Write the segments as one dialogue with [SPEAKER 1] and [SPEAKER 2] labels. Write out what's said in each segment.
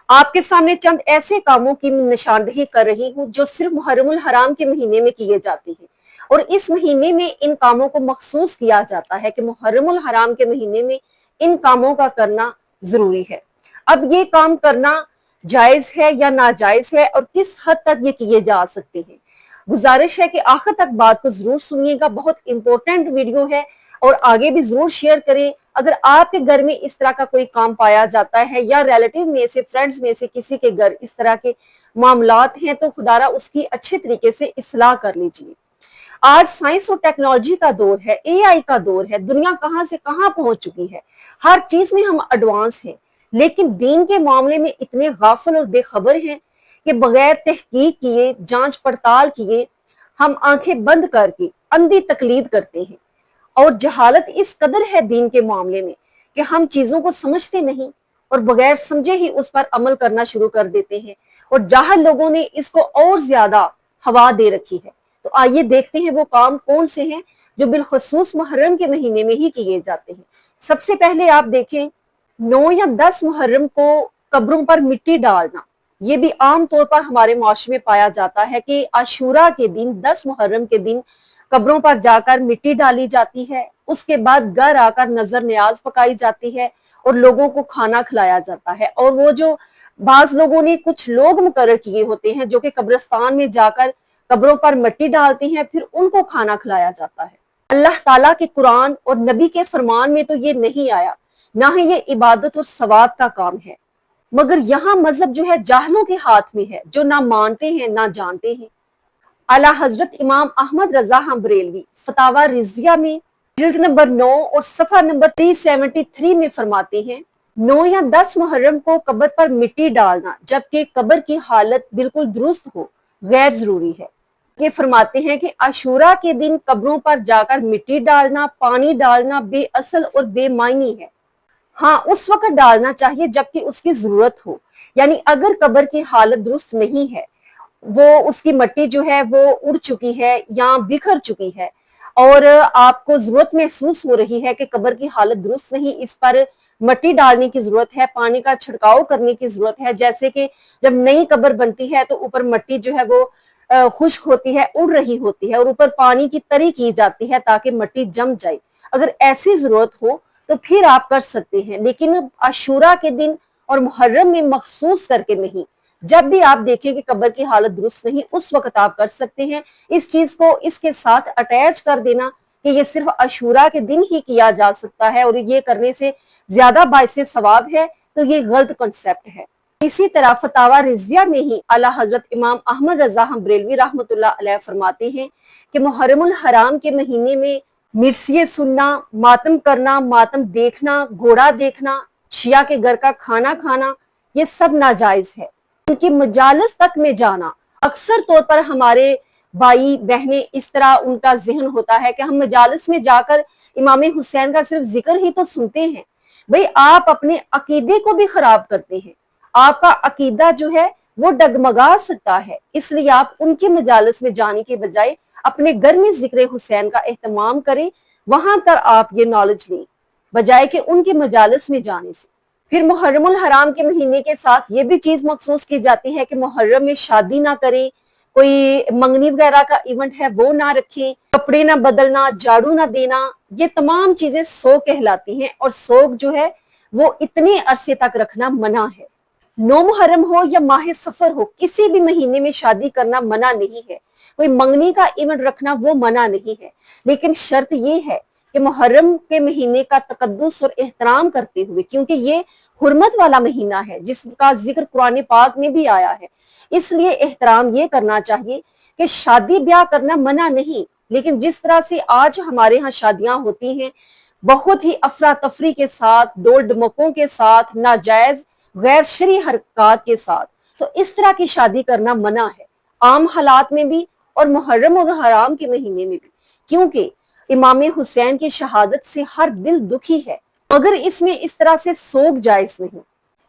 [SPEAKER 1] آپ کے سامنے چند ایسے کاموں کی نشاندہی کر رہی ہوں جو صرف محرم الحرام کے مہینے میں کیے جاتے ہیں، اور اس مہینے میں ان کاموں کو مخصوص کیا جاتا ہے کہ محرم الحرام کے مہینے میں ان کاموں کا کرنا ضروری ہے۔ اب یہ کام کرنا جائز ہے یا ناجائز ہے اور کس حد تک یہ کیے جا سکتے ہیں، گزارش ہے کہ آخر تک بات کو ضرور سنیے گا، بہت امپورٹنٹ ویڈیو ہے اور آگے بھی ضرور شیئر کریں۔ اگر آپ کے گھر میں اس طرح کا کوئی کام پایا جاتا ہے یا ریلیٹیو میں سے، فرینڈز میں سے کسی کے گھر اس طرح کے معاملات ہیں تو خدا را اس کی اچھے طریقے سے اصلاح کر لیجئے۔ آج سائنس اور ٹیکنالوجی کا دور ہے، اے آئی کا دور ہے، دنیا کہاں سے کہاں پہنچ چکی ہے، ہر چیز میں ہم ایڈوانس ہیں، لیکن دین کے معاملے میں اتنے غافل اور بے خبر ہیں کہ بغیر تحقیق کیے، جانچ پڑتال کیے، ہم آنکھیں بند کر کے اندھی تقلید کرتے ہیں، اور جہالت اس قدر ہے دین کے معاملے میں کہ ہم چیزوں کو سمجھتے نہیں اور بغیر سمجھے ہی اس پر عمل کرنا شروع کر دیتے ہیں، اور جاہل لوگوں نے اس کو اور زیادہ ہوا دے رکھی ہے۔ تو آئیے دیکھتے ہیں وہ کام کون سے ہیں جو بالخصوص محرم کے مہینے میں ہی کیے جاتے ہیں۔ سب سے پہلے آپ دیکھیں، 9 یا 10 محرم کو قبروں پر مٹی ڈالنا، یہ بھی عام طور پر ہمارے معاشرے میں پایا جاتا ہے کہ عاشورہ کے دن، 10 محرم کے دن قبروں پر جا کر مٹی ڈالی جاتی ہے، اس کے بعد گھر آ کر نظر نیاز پکائی جاتی ہے اور لوگوں کو کھانا کھلایا جاتا ہے، اور وہ جو بعض لوگوں نے کچھ لوگ مقرر کیے ہوتے ہیں جو کہ قبرستان میں جا کر قبروں پر مٹی ڈالتی ہیں، پھر ان کو کھانا کھلایا جاتا ہے۔ اللہ تعالیٰ کے قرآن اور نبی کے فرمان میں تو یہ نہیں آیا، نہ ہی یہ عبادت اور ثواب کا کام ہے، مگر یہاں مذہب جو ہے جاہلوں کے ہاتھ میں ہے جو نہ مانتے ہیں نہ جانتے ہیں۔ اعلیٰ حضرت امام احمد رضا بریلوی فتاوی رضویہ میں جلد نمبر 9 اور صفحہ نمبر 373 میں فرماتے ہیں، 9 یا 10 محرم کو قبر پر مٹی ڈالنا جبکہ قبر کی حالت بالکل درست ہو غیر ضروری ہے۔ یہ فرماتے ہیں کہ عاشورہ کے دن قبروں پر جا کر مٹی ڈالنا، پانی ڈالنا بے اصل اور بے معنی ہے۔ ہاں، اس وقت ڈالنا چاہیے جبکہ اس کی ضرورت ہو، یعنی اگر قبر کی حالت درست نہیں ہے، وہ اس کی مٹی جو ہے وہ اڑ چکی ہے یا بکھر چکی ہے، اور آپ کو ضرورت محسوس ہو رہی ہے کہ قبر کی حالت درست نہیں، اس پر مٹی ڈالنے کی ضرورت ہے، پانی کا چھڑکاؤ کرنے کی ضرورت ہے، جیسے کہ جب نئی قبر بنتی ہے تو اوپر مٹی جو ہے وہ خشک ہوتی ہے، اڑ رہی ہوتی ہے، اور اوپر پانی کی تری کی جاتی ہے تاکہ مٹی جم جائے۔ اگر ایسی ضرورت ہو تو پھر آپ کر سکتے ہیں، لیکن عاشورہ کے دن اور محرم میں مخصوص کر کے نہیں۔ جب بھی آپ دیکھیں کہ قبر کی حالت درست نہیں، اس وقت آپ کر سکتے ہیں۔ اس چیز کو اس کے ساتھ اٹیچ کر دینا کہ یہ صرف عاشورہ کے دن ہی کیا جا سکتا ہے اور یہ کرنے سے زیادہ باعث ثواب ہے، تو یہ غلط کنسپٹ ہے۔ اسی طرح فتاوی رضویہ میں ہی اعلیٰ حضرت امام احمد رضا بریلوی رحمۃ اللہ علیہ فرماتے ہیں کہ محرم الحرام کے مہینے میں مرثیے سننا، ماتم کرنا، ماتم دیکھنا، گھوڑا دیکھنا، شیعہ کے گھر کا کھانا کھانا، یہ سب ناجائز ہے۔ ان کی مجالس تک میں جانا، اکثر طور پر ہمارے بھائی بہنیں اس طرح ان کا ذہن ہوتا ہے کہ ہم مجالس میں جا کر امام حسین کا صرف ذکر ہی تو سنتے ہیں۔ بھئی آپ اپنے عقیدے کو بھی خراب کرتے ہیں، آپ کا عقیدہ جو ہے وہ ڈگمگا سکتا ہے، اس لیے آپ ان کے مجالس میں جانے کے بجائے اپنے گھر میں ذکر حسین کا اہتمام کریں، وہاں پر آپ یہ نالج لیں بجائے کہ ان کے مجالس میں جانے سے۔ پھر محرم الحرام کے مہینے کے ساتھ یہ بھی چیز مخصوص کی جاتی ہے کہ محرم میں شادی نہ کریں، کوئی منگنی وغیرہ کا ایونٹ ہے وہ نہ رکھیں، کپڑے نہ بدلنا، جھاڑو نہ دینا، یہ تمام چیزیں سوگ کہلاتی ہیں، اور سوگ جو ہے وہ اتنے عرصے تک رکھنا منع ہے۔ 9 محرم ہو یا ماہ سفر ہو، کسی بھی مہینے میں شادی کرنا منع نہیں ہے، کوئی منگنی کا ایونٹ رکھنا وہ منع نہیں ہے، لیکن شرط یہ ہے کہ محرم کے مہینے کا تقدس اور احترام کرتے ہوئے، کیونکہ یہ حرمت والا مہینہ ہے جس کا ذکر قرآن پاک میں بھی آیا ہے، اس لیے احترام یہ کرنا چاہیے کہ شادی بیاہ کرنا منع نہیں، لیکن جس طرح سے آج ہمارے ہاں شادیاں ہوتی ہیں بہت ہی افراتفری کے ساتھ، ڈول ڈمکوں کے ساتھ، ناجائز غیر شرعی حرکات کے ساتھ، تو اس طرح کی شادی کرنا منع ہے عام حالات میں بھی اور محرم اور حرام کے مہینے میں بھی، کیونکہ امام حسین کی شہادت سے ہر دل دکھی ہے، مگر اس میں اس طرح سے سوگ جائز نہیں،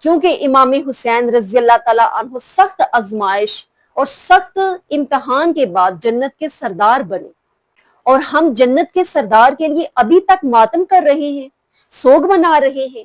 [SPEAKER 1] کیونکہ امام حسین رضی اللہ تعالیٰ عنہ سخت آزمائش اور سخت امتحان کے بعد جنت کے سردار بنے، اور ہم جنت کے سردار کے لیے ابھی تک ماتم کر رہے ہیں، سوگ منا رہے ہیں۔